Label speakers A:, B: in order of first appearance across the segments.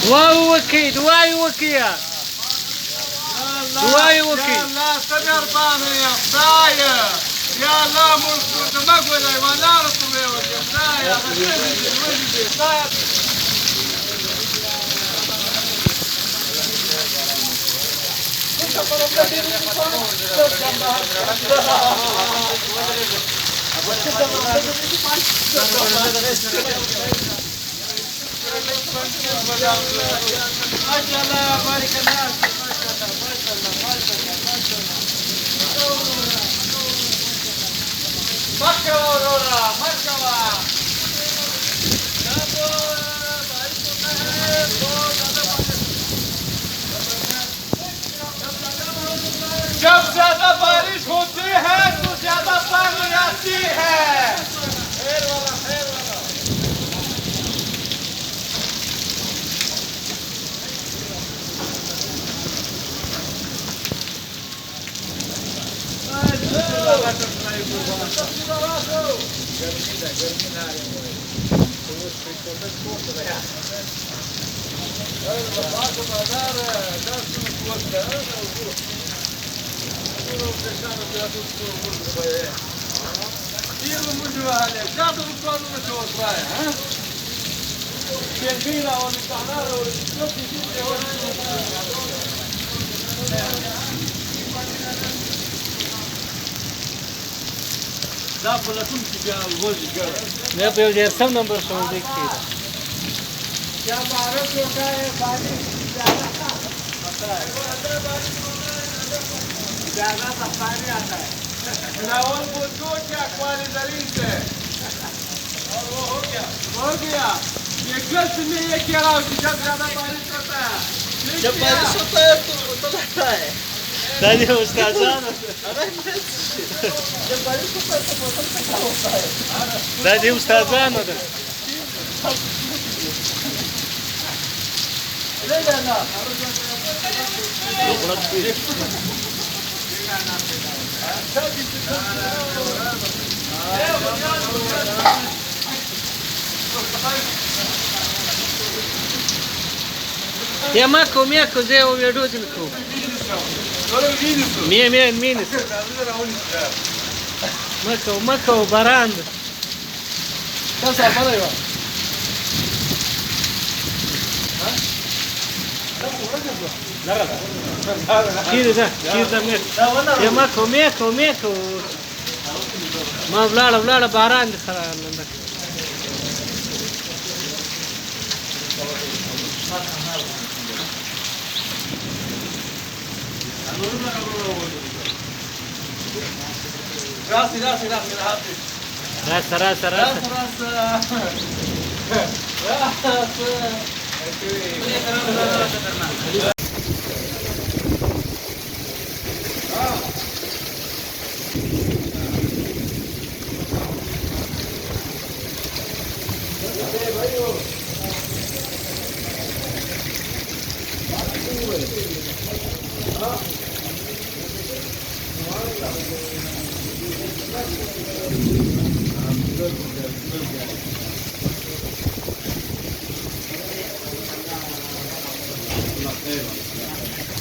A: دعاء وكي دعاء وكي دعاء وكي
B: يا الله سمع ربنا يا خدايا يا الله ملك مقبل ولا رسول يا خدايا जब ज्यादा बारिश होती है तो ज्यादा पानी आती है।
A: मैं पे ये सब नंबर शो देखती है
B: क्या भारत होता है बारिश ज्यादा सफाई नहीं आता है राहुल बुद्धू क्या क्वालिटी से और वो हो गया ये गलत में ये कह रहा हूँ कि जब ज्यादा बारिश होता है
C: जब बारिश होता है तो लगता है
A: दादी उस्ताद
C: जब बारिश होता है तो मौसम ठंडा होता है
A: दादी उस्ताद होता
C: ले जाना
A: Я маку зе уведутинку. Минус. Маку баран. Кирда мек. Я маку. ما ولاړه باران دي خراب نه راس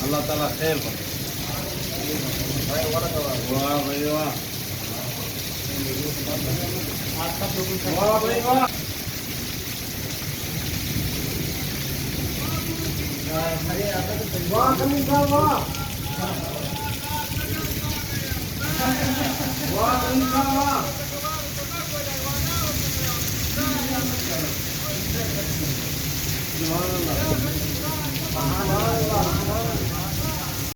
B: Allah Ta'ala khair karo. वाह भाई वाह वाह भाई वाह वाह कमी का वाह कमी का वाह